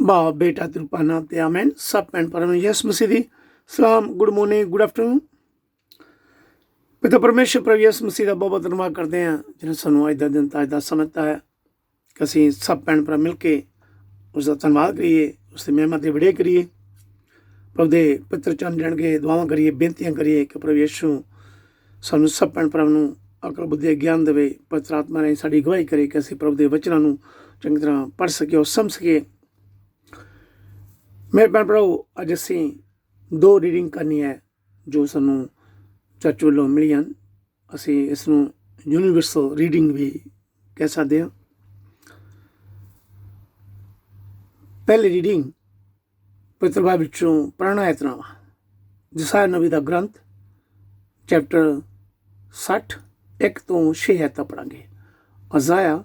बाप बेटा तिरुपा नाम ते आमैन। सब भैन भरावां ਨੂੰ ਯਿਸੂ ਮਸੀਹ ਦੀ ਸਲਾਮ, ਗੁੱਡ ਮਾਰਨਿੰਗ, ਗੁੱਡ ਆਫਟਰਨੂਨ। ਪਿਤਾ ਪਰਮੇਸ਼ਰ ਪ੍ਰਭੂ ਯਿਸੂ ਮਸੀਹ ਦਾ ਬਹੁਤ ਧੰਨਵਾਦ ਕਰਦੇ ਹਾਂ ਜਿਹਨੇ ਸਾਨੂੰ ਅੱਜ ਦਾ ਦਿਨ ਤਾਂ ਅੱਜ ਦਾ ਸਮਾਂ ਦਿੱਤਾ ਹੈ ਕਿ ਅਸੀਂ ਸਭ ਭੈਣ ਭਰਾ ਮਿਲ ਕੇ ਉਸ ਦਾ ਧੰਨਵਾਦ ਕਰੀਏ, ਉਸ ਦੀ ਮਹਿਮਾ ਦੀ ਵਡਿਆਈ ਕਰੀਏ, ਪ੍ਰਭੂ ਦੇ ਪਵਿੱਤਰ ਚਰਨ ਜਾਣਗੇ ਦੁਆਵਾਂ ਕਰੀਏ, ਬੇਨਤੀਆਂ ਕਰੀਏ ਕਿ ਪ੍ਰਭੂ ਯਿਸੂ ਸਾਨੂੰ ਸਭ ਭੈਣ ਭਰਾਵਾਂ ਨੂੰ ਅਕਲ ਬੁੱਧੀ ਗਿਆਨ ਦੇਵੇ। ਪਵਿੱਤਰ ਆਤਮਾ ਨੇ ਸਾਡੀ ਅਗਵਾਈ ਕਰੇ ਕਿ ਅਸੀਂ ਪ੍ਰਭੂ ਦੇ ਵਚਨਾਂ ਨੂੰ ਚੰਗੀ ਤਰ੍ਹਾਂ ਪੜ੍ਹ ਸਕੀਏ ਔਰ ਸਮਝ ਸਕੀਏ। ਮੇਰੇ ਭੈਣ ਭਰਾਓ, ਅੱਜ ਅਸੀਂ 2 ਰੀਡਿੰਗ ਕਰਨੀ ਹੈ ਜੋ ਸਾਨੂੰ ਚਰਚ ਵੱਲੋਂ ਮਿਲੀਆਂ। ਅਸੀਂ ਇਸ ਨੂੰ ਯੂਨੀਵਰਸਲ ਰੀਡਿੰਗ ਵੀ ਕਹਿ ਸਕਦੇ ਹਾਂ। ਪਹਿਲੀ ਰੀਡਿੰਗ ਪਵਿੱਤਰ ਬਾਈਬਲ ਵਿੱਚੋਂ ਪੁਰਾਣਾ ਐਤਨਾਮਾ ਯਸਾਇਆ ਨਬੀ ਦਾ ਗ੍ਰੰਥ ਚੈਪਟਰ 60 1 ਤੋਂ 6 ਆਇਤਾਂ ਪੜ੍ਹਾਂਗੇ। ਅਜ਼ਾਇਆ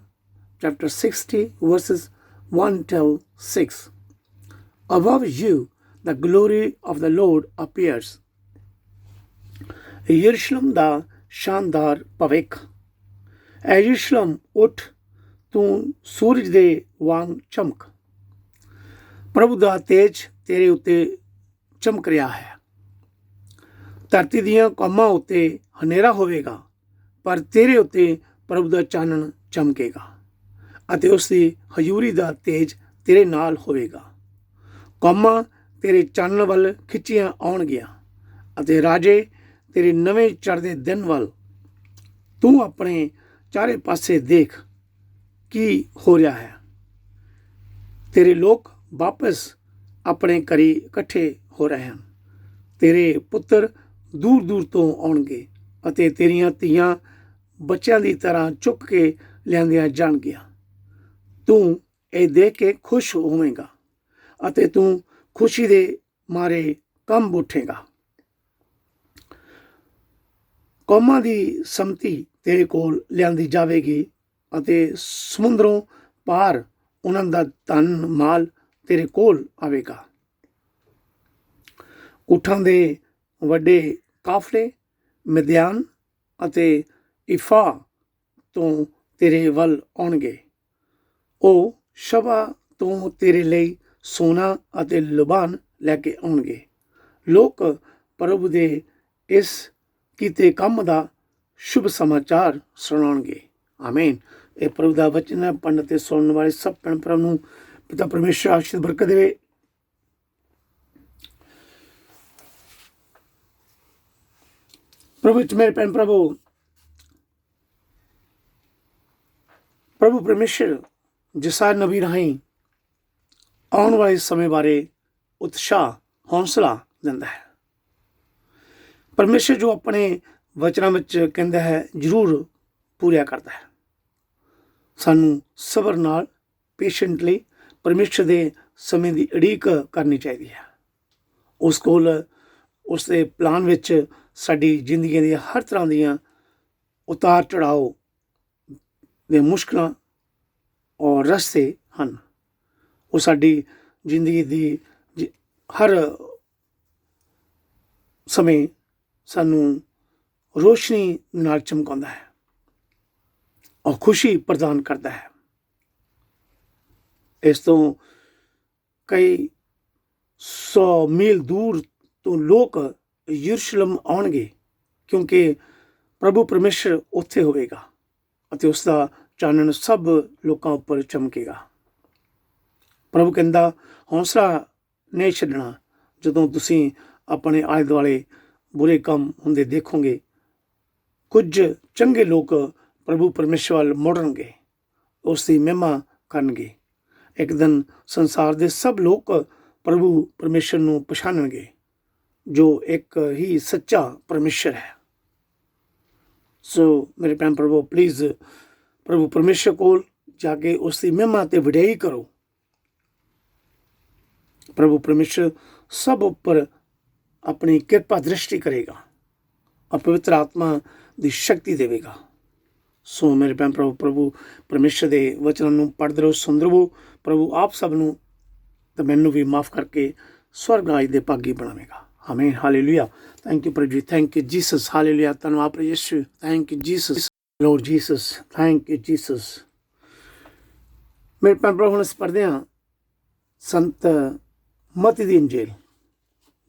chapter 60 verses 1 till 6। Above you the glory of the Lord appears। ਯਰੂਸ਼ਲਮ ਦਾ ਸ਼ਾਨਦਾਰ ਭਵਿੱਖ। ਐ ਯਰੂਸ਼ਲਮ ਉੱਠ, ਤੂੰ ਸੂਰਜ ਦੇ ਵਾਂਗ ਚਮਕ। ਪ੍ਰਭੂ ਦਾ ਤੇਜ ਤੇਰੇ ਉੱਤੇ ਚਮਕ ਰਿਹਾ ਹੈ। ਧਰਤੀ ਦੀਆਂ ਕੌਮਾਂ ਉੱਤੇ ਹਨੇਰਾ ਹੋਵੇਗਾ, ਪਰ ਤੇਰੇ ਉੱਤੇ ਪ੍ਰਭੂ ਦਾ ਚਾਨਣ ਚਮਕੇਗਾ ਅਤੇ ਉਸ ਦੀ ਹਜ਼ੂਰੀ ਦਾ ਤੇਜ ਤੇਰੇ ਨਾਲ ਹੋਵੇਗਾ। ਕੌਮਾਂ ਤੇਰੇ ਚਾਨਣ ਵੱਲ ਖਿੱਚੀਆਂ ਆਉਣਗੀਆਂ ਅਤੇ ਰਾਜੇ ਤੇਰੇ ਨਵੇਂ ਚੜ੍ਹਦੇ ਦਿਨ ਵੱਲ। ਤੂੰ ਆਪਣੇ ਚਾਰੇ ਪਾਸੇ ਦੇਖ ਕੀ ਹੋ ਰਿਹਾ ਹੈ। ਤੇਰੇ ਲੋਕ ਵਾਪਸ ਆਪਣੇ ਘਰੀਂ ਇਕੱਠੇ ਹੋ ਰਹੇ ਹਨ। ਤੇਰੇ ਪੁੱਤਰ ਦੂਰ ਦੂਰ ਤੋਂ ਆਉਣਗੇ ਅਤੇ ਤੇਰੀਆਂ ਧੀਆਂ ਬੱਚਿਆਂ ਦੀ ਤਰ੍ਹਾਂ ਚੁੱਕ ਕੇ ਲਿਆਂਦੀਆਂ ਜਾਣਗੀਆਂ। ਤੂੰ ਇਹ ਦੇਖ ਕੇ ਖੁਸ਼ ਹੋਵੇਂਗਾ ਅਤੇ ਤੂੰ ਖੁਸ਼ੀ ਦੇ ਮਾਰੇ ਕੰਬ ਉੱਠੇਗਾ। ਕੌਮਾਂ ਦੀ ਸੰਮਤੀ ਤੇਰੇ ਕੋਲ ਲਿਆਂਦੀ ਜਾਵੇਗੀ ਅਤੇ ਸਮੁੰਦਰੋਂ ਪਾਰ ਉਹਨਾਂ ਦਾ ਧਨ ਮਾਲ ਤੇਰੇ ਕੋਲ ਆਵੇਗਾ। ਊਠਾਂ ਦੇ ਵੱਡੇ ਕਾਫਲੇ ਮਿਦਿਆਨ ਅਤੇ ਇਫਾ ਤੋਂ ਤੇਰੇ ਵੱਲ ਆਉਣਗੇ। ਉਹ ਸ਼ਬਾ ਤੋਂ ਤੇਰੇ ਲਈ ਸੋਨਾ ਅਤੇ ਲੁਬਾਨ ਲੈ ਕੇ ਆਉਣਗੇ। ਲੋਕ ਪ੍ਰਭੂ ਦੇ ਇਸ ਕੀਤੇ ਕੰਮ ਦਾ ਸ਼ੁਭ ਸਮਾਚਾਰ ਸੁਣਾਉਣਗੇ। ਆਮੀਨ। ਇਹ ਪ੍ਰਭੂ ਦਾ ਵਚਨ ਹੈ। ਪੜ੍ਹਨ ਅਤੇ ਸੁਣਨ ਵਾਲੇ ਸਭ ਭੈਣ ਭਰਾ ਨੂੰ ਪਿਤਾ ਪਰਮੇਸ਼ਰ ਆਸ਼ੀਰਵਾਦ ਬਰਕਤ ਦੇਵੇ। ਪ੍ਰਭੂ ਵਿੱਚ ਮੇਰੇ ਭੈਣ ਪ੍ਰਭੂ ਪਰਮੇਸ਼ਰ ਯਸਾਇਆ ਨਬੀ ਰਾਹੀਂ ਆਉਣ ਵਾਲੇ ਸਮੇਂ ਬਾਰੇ ਉਤਸ਼ਾਹ ਹੌਸਲਾ ਦਿੰਦਾ ਹੈ। ਪਰਮੇਸ਼ਰ ਜੋ ਆਪਣੇ ਵਚਨਾਂ ਵਿੱਚ ਕਹਿੰਦਾ ਹੈ ਜ਼ਰੂਰ ਪੂਰਾ ਕਰਦਾ ਹੈ। ਸਾਨੂੰ ਸਬਰ ਨਾਲ ਪੇਸ਼ੈਂਟਲੀ ਪਰਮੇਸ਼ਰ ਦੇ ਸਮੇਂ ਦੀ ਉਡੀਕ ਕਰਨੀ ਚਾਹੀਦੀ ਹੈ। ਉਸ ਕੋਲ ਉਸ ਦੇ ਪਲਾਨ ਵਿੱਚ ਸਾਡੀ ਜ਼ਿੰਦਗੀ ਦੀਆਂ ਹਰ ਤਰ੍ਹਾਂ ਦੀਆਂ ਉਤਾਰ ਚੜਾਓ ਦੇ ਮੁਸ਼ਕਲਾਂ ਔਰ ਰਸਤੇ ਹਨ। ਉਹ ਸਾਡੀ ਜ਼ਿੰਦਗੀ ਦੀ ਹਰ ਸਮੇਂ ਸਾਨੂੰ ਰੋਸ਼ਨੀ ਨਾਲ ਚਮਕਾਉਂਦਾ ਹੈ ਔਰ ਖੁਸ਼ੀ ਪ੍ਰਦਾਨ ਕਰਦਾ ਹੈ। ਇਸ ਤੋਂ ਕਈ 100 ਮੀਲ ਦੂਰ ਤੋਂ ਲੋਕ ਯਰੂਸ਼ਲਮ ਆਉਣਗੇ ਕਿਉਂਕਿ ਪ੍ਰਭੂ ਪਰਮੇਸ਼ਰ ਉੱਥੇ ਹੋਵੇਗਾ ਅਤੇ ਉਸ ਦਾ ਚਾਨਣ ਸਭ ਲੋਕਾਂ ਉੱਪਰ ਚਮਕੇਗਾ। ਪ੍ਰਭੂ ਕਹਿੰਦਾ ਹੌਸਲਾ ਨਹੀਂ ਛੱਡਣਾ। ਜਦੋਂ ਤੁਸੀਂ ਆਪਣੇ ਆਲੇ ਦੁਆਲੇ ਬੁਰੇ ਕੰਮ ਹੁੰਦੇ ਦੇਖੋਗੇ, ਕੁਝ ਚੰਗੇ ਲੋਕ ਪ੍ਰਭੂ ਪਰਮੇਸ਼ਰ ਵੱਲ ਮੁੜਨਗੇ, ਉਸ ਦੀ ਮਹਿਮਾ ਕਰਨਗੇ। ਇੱਕ ਦਿਨ ਸੰਸਾਰ ਦੇ ਸਭ ਲੋਕ ਪ੍ਰਭੂ ਪਰਮੇਸ਼ਰ ਨੂੰ ਪਛਾਣਨਗੇ ਜੋ ਇੱਕ ਹੀ ਸੱਚਾ ਪਰਮੇਸ਼ਰ ਹੈ। ਸੋ ਮੇਰੇ ਭੈਣ ਪ੍ਰਭੂ, ਪਲੀਜ਼ ਪ੍ਰਭੂ ਪਰਮੇਸ਼ਰ ਕੋਲ ਜਾ ਕੇ ਉਸ ਦੀ ਮਹਿਮਾ ਅਤੇ ਵਡਿਆਈ ਕਰੋ। ਪ੍ਰਭੂ ਪਰਮੇਸ਼ਰ ਸਭ ਉੱਪਰ ਆਪਣੀ ਕਿਰਪਾ ਦ੍ਰਿਸ਼ਟੀ ਕਰੇਗਾ ਔਰ ਪਵਿੱਤਰ ਆਤਮਾ ਦੀ ਸ਼ਕਤੀ ਦੇਵੇਗਾ। ਸੋ ਮੇਰੇ ਭੈਣ ਪ੍ਰਭੂ ਪਰਮੇਸ਼ਰ ਦੇ ਵਚਨਾਂ ਨੂੰ ਪੜ੍ਹਦੇ ਰਹੋ, ਸੁਣਦੇ ਰਹੋ। ਪ੍ਰਭੂ ਆਪ ਸਭ ਨੂੰ ਤੇ ਮੈਨੂੰ ਵੀ ਮਾਫ ਕਰਕੇ ਸਵਰਗ ਰਾਜ ਦੇ ਭਾਗੀ ਬਣਾਵੇਗਾ। ਆਮੀਨ। ਹਾਲੇਲੂਇਆ। ਥੈਂਕ ਯੂ ਪ੍ਰਭੂ ਜੀ। Thank you Jesus. ਹਾਲੇਲੂਇਆ। ਧੰਨਵਾਦ ਪ੍ਰਭੂ ਯਿਸੂ। Thank you Jesus. Lord Jesus. Thank you Jesus. ਮੇਰੇ ਭੈਣ ਭਰਾ, ਹੁਣ ਅਸੀਂ ਪੜ੍ਹਦੇ ਹਾਂ ਸੰਤ ਮਤੀ ਦੀ ਇੰਜੀਲ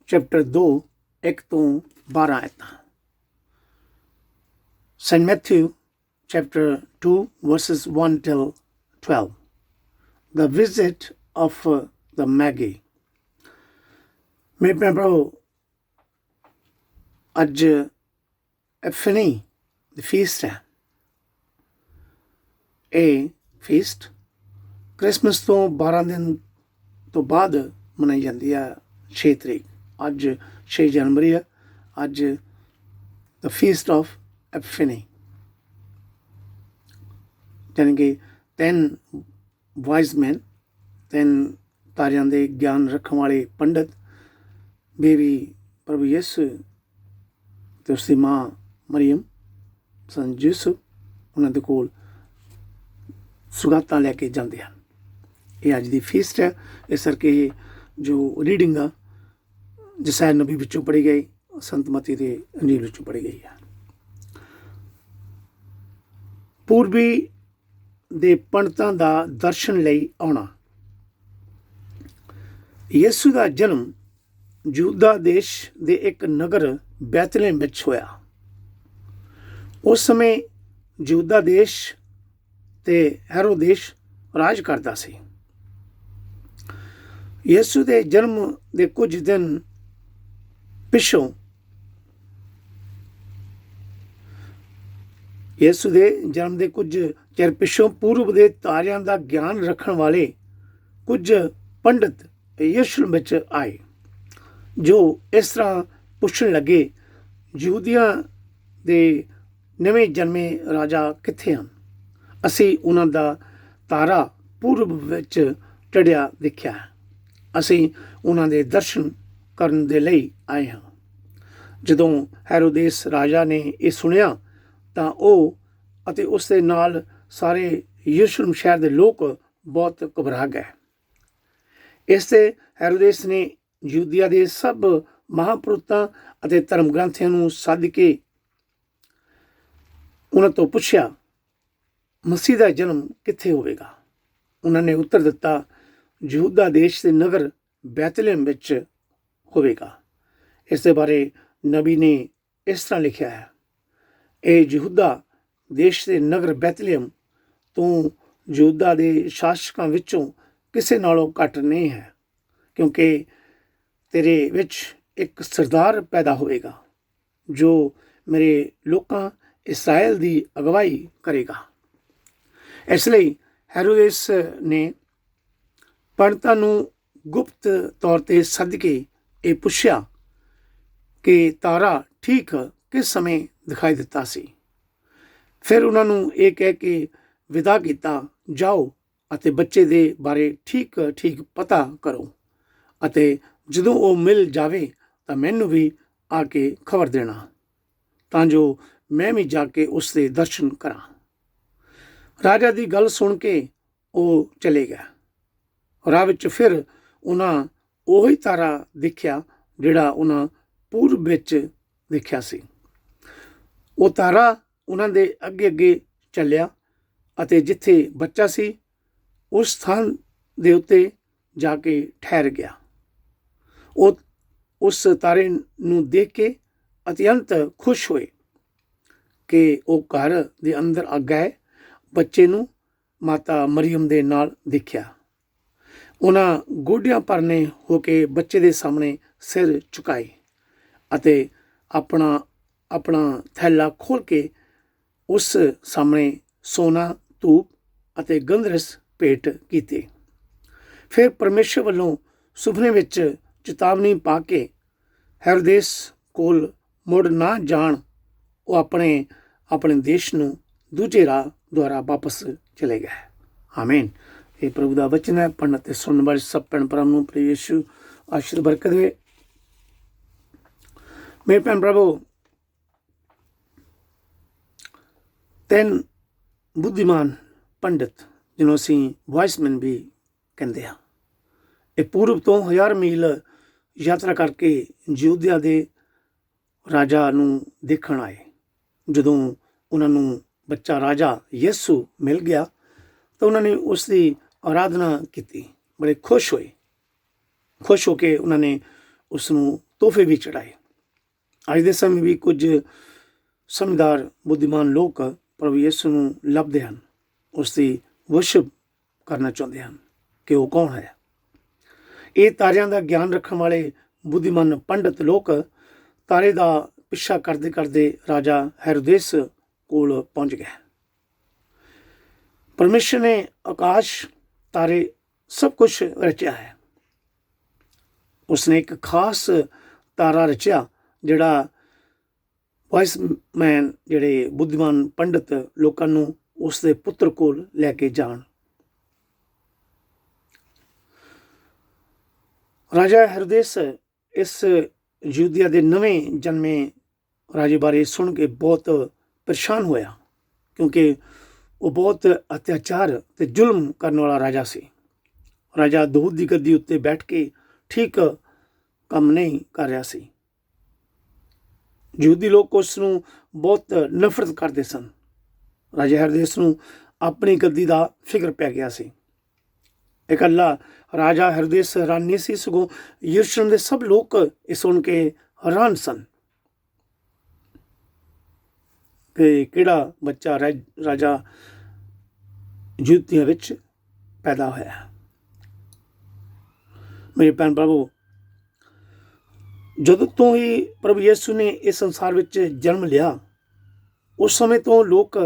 ਚੈਪਟਰ 2 1 ਤੋਂ 12 ਆਇਤਾਂ। St. Matthew chapter 2 verses 1 till 12. The visit of the Magi. ਮੇਰੇ ਭੈਣ-ਭਰਾਵੋ, ਅੱਜ ਐਫਨੀ ਦੀ ਫੀਸਟ ਹੈ। ਇਹ ਫੀਸਟ ਕ੍ਰਿਸਮਸ ਤੋਂ 12 ਦਿਨ ਤੋਂ ਬਾਅਦ ਮਨਾਈ ਜਾਂਦੀ ਹੈ। 6 ਤਰੀਕ, ਅੱਜ 6 ਜਨਵਰੀ ਹੈ। ਅੱਜ ਦ ਫੀਸਟ ਆਫ ਐਫਨੀ, ਯਾਨੀ ਕਿ 3 ਵਾਈਜ਼ ਮੈਨ, 3 ਤਾਰਿਆਂ ਦੇ ਗਿਆਨ ਰੱਖਣ ਵਾਲੇ ਪੰਡਤ, ਬੇਬੀ ਪ੍ਰਭੂ ਯਿਸੂ ਅਤੇ ਉਸਦੀ ਮਾਂ ਮਰੀਅਮ ਸਨ ਯੂਸੁਫ, ਉਹਨਾਂ ਦੇ ਕੋਲ ਸੁਗਾਤਾਂ ਲੈ ਕੇ ਜਾਂਦੇ ਹਨ। ਇਹ ਅੱਜ ਦੀ ਫੀਸਟ ਹੈ। ਇਸ ਕਰਕੇ ਇਹ ਜੋ ਰੀਡਿੰਗ ਆ ਜਸਾਇਆ ਨਬੀ ਵਿੱਚੋਂ ਪੜ੍ਹੀ ਗਈ, ਸੰਤ ਮਤੀ ਦੇ ਅੰਜੀਲ ਵਿੱਚੋਂ ਪੜ੍ਹੀ ਗਈ ਹੈ। ਪੂਰਬੀ ਦੇ ਪੰਡਤਾਂ ਦਾ ਦਰਸ਼ਨ ਲਈ ਆਉਣਾ। ਯਿਸੂ ਦਾ ਜਨਮ ਯਹੂਦਾ ਦੇਸ਼ ਦੇ ਇੱਕ ਨਗਰ ਬੈਤਲਹੇਮ ਵਿੱਚ ਹੋਇਆ। ਉਸ ਸਮੇਂ ਯਹੂਦਾ ਦੇਸ਼ ਤੇ ਹੈਰੋਦੇਸ ਰਾਜ ਕਰਦਾ ਸੀ। ਯਿਸੂ ਦੇ ਜਨਮ ਦੇ ਕੁਝ ਦਿਨ ਪਿੱਛੋਂ ਪੂਰਬ ਦੇ ਤਾਰਿਆਂ ਦਾ ਗਿਆਨ ਰੱਖਣ ਵਾਲੇ ਕੁਝ ਪੰਡਤ ਯਰੂਸ਼ਲਮ ਵਿੱਚ ਆਏ, ਜੋ ਇਸ ਤਰ੍ਹਾਂ ਪੁੱਛਣ ਲੱਗੇ, ਯਹੂਦੀਆਂ ਦੇ ਨਵੇਂ ਜਨਮੇ ਰਾਜਾ ਕਿੱਥੇ ਹਨ? ਅਸੀਂ ਉਹਨਾਂ ਦਾ ਤਾਰਾ ਪੂਰਬ ਵਿੱਚ ਚੜ੍ਹਿਆ ਦੇਖਿਆ ਹੈ। ਅਸੀਂ ਉਹਨਾਂ ਦੇ ਦਰਸ਼ਨ ਕਰਨ ਦੇ ਲਈ ਆਏ ਹਾਂ। ਜਦੋਂ ਹੈਰੋਦੇਸ ਰਾਜਾ ਨੇ ਇਹ ਸੁਣਿਆ ਤਾਂ ਉਹ ਅਤੇ ਉਸ ਦੇ ਨਾਲ ਸਾਰੇ ਯਰੂਸ਼ਲਮ ਸ਼ਹਿਰ ਦੇ ਲੋਕ ਬਹੁਤ ਘਬਰਾ ਗਏ। ਇਸ ਤੇ ਹੈਰੋਦੇਸ ਨੇ ਯਹੂਦੀਆ ਦੇ ਸਭ ਮਹਾਂਪੁਰਖਾਂ ਅਤੇ ਧਰਮ ਗ੍ਰੰਥੀਆਂ ਨੂੰ ਸੱਦ ਕੇ ਉਹਨਾਂ ਤੋਂ ਪੁੱਛਿਆ, ਮਸੀਹ ਦਾ ਜਨਮ ਕਿੱਥੇ ਹੋਵੇਗਾ? ਉਹਨਾਂ ਨੇ ਉੱਤਰ ਦਿੱਤਾ, ਯਹੂਦਾ ਦੇਸ਼ ਦੇ ਨਗਰ ਬੈਤਲਹੇਮ ਵਿੱਚ ਹੋਵੇਗਾ। ਇਸ ਦੇ ਬਾਰੇ ਨਬੀ ਨੇ ਇਸ ਤਰ੍ਹਾਂ ਲਿਖਿਆ ਹੈ, ਇਹ ਯਹੂਦਾ ਦੇਸ਼ ਦੇ ਨਗਰ ਬੈਤਲਹੇਮ ਤੋਂ ਯਹੂਦਾ ਦੇ ਸ਼ਾਸਕਾਂ ਵਿੱਚੋਂ ਕਿਸੇ ਨਾਲੋਂ ਘੱਟ ਨਹੀਂ ਹੈ, ਕਿਉਂਕਿ ਤੇਰੇ ਵਿੱਚ ਇੱਕ ਸਰਦਾਰ ਪੈਦਾ ਹੋਵੇਗਾ ਜੋ ਮੇਰੇ ਲੋਕਾਂ ਇਸਰਾਇਲ ਦੀ ਅਗਵਾਈ ਕਰੇਗਾ। ਇਸ ਲਈ ਹੈਰੋਦੇਸ ਨੇ ਪੰਡਤਾਂ ਨੂੰ ਗੁਪਤ ਤੌਰ 'ਤੇ ਸੱਦ ਕੇ ਇਹ ਪੁੱਛਿਆ ਕਿ ਤਾਰਾ ਠੀਕ ਕਿਸ ਸਮੇਂ ਦਿਖਾਈ ਦਿੱਤਾ ਸੀ। ਫਿਰ ਉਹਨਾਂ ਨੂੰ ਇਹ ਕਹਿ ਕੇ ਵਿਦਾ ਕੀਤਾ, ਜਾਓ ਅਤੇ ਬੱਚੇ ਦੇ ਬਾਰੇ ਠੀਕ ਠੀਕ ਪਤਾ ਕਰੋ, ਅਤੇ ਜਦੋਂ ਉਹ ਮਿਲ ਜਾਵੇ ਤਾਂ ਮੈਨੂੰ ਵੀ ਆ ਕੇ ਖਬਰ ਦੇਣਾ, ਤਾਂ ਜੋ ਮੈਂ ਵੀ ਜਾ ਕੇ ਉਸ ਦੇ ਦਰਸ਼ਨ ਕਰਾਂ। ਰਾਜਾ ਦੀ ਗੱਲ ਸੁਣ ਕੇ ਉਹ ਚਲੇ ਗਿਆ। ਰਾਹ ਵਿੱਚ ਫਿਰ ਉਹਨਾਂ ਉਹੀ ਤਾਰਾ ਦੇਖਿਆ ਜਿਹੜਾ ਉਹਨਾਂ ਪੂਰਬ ਵਿੱਚ ਦੇਖਿਆ ਸੀ। ਉਹ ਤਾਰਾ ਉਹਨਾਂ ਦੇ ਅੱਗੇ ਅੱਗੇ ਚੱਲਿਆ ਅਤੇ ਜਿੱਥੇ ਬੱਚਾ ਸੀ ਉਸ ਸਥਾਨ ਦੇ ਉੱਤੇ ਜਾ ਕੇ ਠਹਿਰ ਗਿਆ। ਉਹ ਉਸ ਤਾਰੇ ਨੂੰ ਦੇਖ ਕੇ ਅਤਿਅੰਤ ਖੁਸ਼ ਹੋਏ ਕਿ ਉਹ ਘਰ ਦੇ ਅੰਦਰ ਆ ਗਏ ਬੱਚੇ ਨੂੰ ਮਾਤਾ ਮਰੀਅਮ ਦੇ ਨਾਲ ਦੇਖਿਆ। ਉਹਨਾਂ ਗੋਡਿਆਂ ਭਰਨੇ ਹੋ ਕੇ ਬੱਚੇ ਦੇ ਸਾਹਮਣੇ ਸਿਰ ਝੁਕਾਏ ਅਤੇ ਆਪਣਾ ਥੈਲਾ ਖੋਲ੍ਹ ਕੇ ਉਸ ਸਾਹਮਣੇ ਸੋਨਾ, ਧੂਪ ਅਤੇ ਗੰਧਰਸ ਭੇਟ ਕੀਤੇ। ਫਿਰ ਪਰਮੇਸ਼ਰ ਵੱਲੋਂ ਸੁਪਨੇ ਵਿੱਚ ਚੇਤਾਵਨੀ ਪਾ ਕੇ ਹੈਰੋਦੇਸ ਕੋਲ ਮੁੜ ਨਾ ਜਾਣ, ਉਹ ਆਪਣੇ ਦੇਸ਼ ਨੂੰ ਦੂਜੇ ਰਾਹ ਦੁਆਰਾ ਵਾਪਸ ਚਲੇ ਗਏ। ਆਮੀਨ। ਇਹ ਪ੍ਰਭੂ ਦਾ ਵਚਨ ਹੈ। ਪੜ੍ਹਨ ਅਤੇ ਸੁਣਨ ਵਾਲੇ ਸਭ ਭੈਣ ਭਰਾ ਨੂੰ ਪ੍ਰਭੂ ਯਿਸੂ ਆਸ਼ੀਰਵਾਦ ਬਰਕਤ ਦੇਵੇ। ਮੇਰੇ ਭੈਣ ਭਰਾਵੋ, 3 ਬੁੱਧੀਮਾਨ ਪੰਡਤ, ਜਿਹਨੂੰ ਅਸੀਂ ਵਾਇਸਮੈਨ ਵੀ ਕਹਿੰਦੇ ਹਾਂ, ਇਹ ਪੂਰਬ ਤੋਂ 1000 ਮੀਲ ਯਾਤਰਾ ਕਰਕੇ ਯਹੂਦੀਆ ਦੇ ਰਾਜਾ ਨੂੰ ਦੇਖਣ ਆਏ। ਜਦੋਂ ਉਹਨਾਂ ਨੂੰ ਬੱਚਾ ਰਾਜਾ ਯਿਸੂ ਮਿਲ ਗਿਆ ਤਾਂ ਉਹਨਾਂ ਨੇ ਉਸ ਦੀ ਆਰਾਧਨਾ ਕੀਤੀ, ਬੜੇ ਖੁਸ਼ ਹੋਏ ਖੁਸ਼ ਹੋ ਕੇ ਉਹਨਾਂ ਨੇ ਉਸ ਨੂੰ ਤੋਹਫੇ ਵੀ ਚੜਾਏ। ਅੱਜ ਦੇ ਸਮੇਂ ਵੀ ਕੁਝ ਸਮਝਦਾਰ ਬੁੱਧੀਮਾਨ ਲੋਕ ਪ੍ਰਭੂ ਯਿਸੂ ਨੂੰ ਲੱਭਦੇ ਹਨ, ਉਸ ਦੀ ਵਰਸ਼ਿਪ ਕਰਨਾ ਚਾਹੁੰਦੇ ਹਨ ਕਿ ਉਹ ਕੌਣ ਹੈ। ਇਹ ਤਾਰਿਆਂ ਦਾ ਗਿਆਨ ਰੱਖਣ ਵਾਲੇ ਬੁੱਧੀਮਾਨ ਪੰਡਤ ਲੋਕ ਤਾਰੇ ਦਾ ਪਿੱਛਾ ਕਰਦੇ ਕਰਦੇ ਰਾਜਾ ਹੈਰੋਦੇਸ ਕੋਲ ਪਹੁੰਚ ਗਏ। ਪਰਮੇਸ਼ਰ ਨੇ ਆਕਾਸ਼, ਤਾਰੇ, ਸਭ ਕੁਝ ਰਚਿਆ ਹੈ। ਉਸਨੇ ਇੱਕ ਖਾਸ ਤਾਰਾ ਰਚਿਆ ਜਿਹੜਾ ਵਾਇਸ ਮੈਨ, ਜਿਹੜੇ ਬੁੱਧੀਮਾਨ ਪੰਡਤ ਲੋਕਾਂ ਨੂੰ ਉਸ ਦੇ ਪੁੱਤਰ ਕੋਲ ਲੈ ਕੇ ਜਾਣ। ਰਾਜਾ ਹੈਰੋਦੇਸ ਇਸ ਯਹੂਦੀਆ ਦੇ ਨਵੇਂ ਜਨਮੇ ਰਾਜੇ ਬਾਰੇ ਸੁਣ ਕੇ ਬਹੁਤ ਪਰੇਸ਼ਾਨ ਹੋਇਆ, ਕਿਉਂਕਿ ਉਹ ਬਹੁਤ ਅਤਿਆਚਾਰ ਤੇ ਜ਼ੁਲਮ ਕਰਨ ਵਾਲਾ ਰਾਜਾ ਸੀ। ਰਾਜਾ ਦਾਊਦ ਦੀ ਗੱਦੀ ਉੱਤੇ ਬੈਠ ਕੇ ਠੀਕ ਕੰਮ ਨਹੀਂ ਕਰ ਰਿਹਾ ਸੀ। ਯਹੂਦੀ ਲੋਕ ਉਸ ਨੂੰ ਬਹੁਤ ਨਫ਼ਰਤ ਕਰਦੇ ਸਨ। ਰਾਜਾ ਹੈਰੋਦੇਸ ਨੂੰ ਆਪਣੀ ਗੱਦੀ ਦਾ ਫਿਕਰ ਪੈ ਗਿਆ ਸੀ। ਇਕੱਲਾ ਰਾਜਾ ਹੈਰੋਦੇਸ ਹੈਰਾਨ ਨਹੀਂ ਸੀ, ਸਗੋਂ ਯਰੂਸ਼ਲਮ ਦੇ ਸਭ ਲੋਕ ਇਹ ਸੁਣ ਕੇ ਹੈਰਾਨ ਸਨ ਕਿ ਕਿਹੜਾ ਬੱਚਾ ਰਾਜਾ ਯਹੂਦੀਆਂ ਵਿੱਚ ਪੈਦਾ ਹੋਇਆ। ਮੇਰੇ ਭੈਣ ਭਰਾਵੋ, ਜਦੋਂ ਤੋਂ ਹੀ ਪ੍ਰਭੂ ਯਿਸੂ ਨੇ ਇਸ ਸੰਸਾਰ ਵਿੱਚ ਜਨਮ ਲਿਆ, ਉਸ ਸਮੇਂ ਤੋਂ ਲੋਕ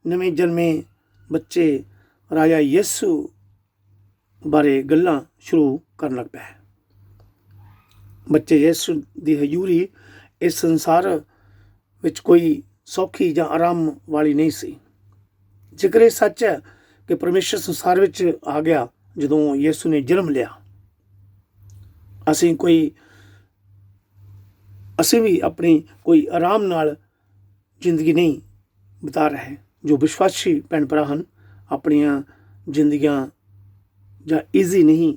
ਨਵੇਂ ਜਨਮੇ ਬੱਚੇ ਰਾਜਾ ਯਿਸੂ ਬਾਰੇ ਗੱਲਾਂ ਸ਼ੁਰੂ ਕਰਨ ਲੱਗ ਪਏ। ਬੱਚੇ ਯਿਸੂ ਦੀ ਹਜ਼ੂਰੀ ਇਸ ਸੰਸਾਰ ਵਿੱਚ ਕੋਈ ਸੌਖੀ ਜਾਂ ਆਰਾਮ ਵਾਲੀ ਨਹੀਂ ਸੀ। ਜੇਕਰ ਇਹ ਸੱਚ ਹੈ ਕਿ ਪਰਮੇਸ਼ਰ ਸੰਸਾਰ ਵਿੱਚ ਆ ਗਿਆ ਜਦੋਂ ਯਿਸੂ ਨੇ ਜਨਮ ਲਿਆ, ਅਸੀਂ ਵੀ ਆਪਣੀ ਕੋਈ ਆਰਾਮ ਨਾਲ ਜ਼ਿੰਦਗੀ ਨਹੀਂ ਬਿਤਾ ਰਹੇ। ਜੋ ਵਿਸ਼ਵਾਸੀ ਭੈਣ ਭਰਾ ਹਨ, ਆਪਣੀਆਂ ਜ਼ਿੰਦਗੀਆਂ ਜਾਂ ਈਜ਼ੀ ਨਹੀਂ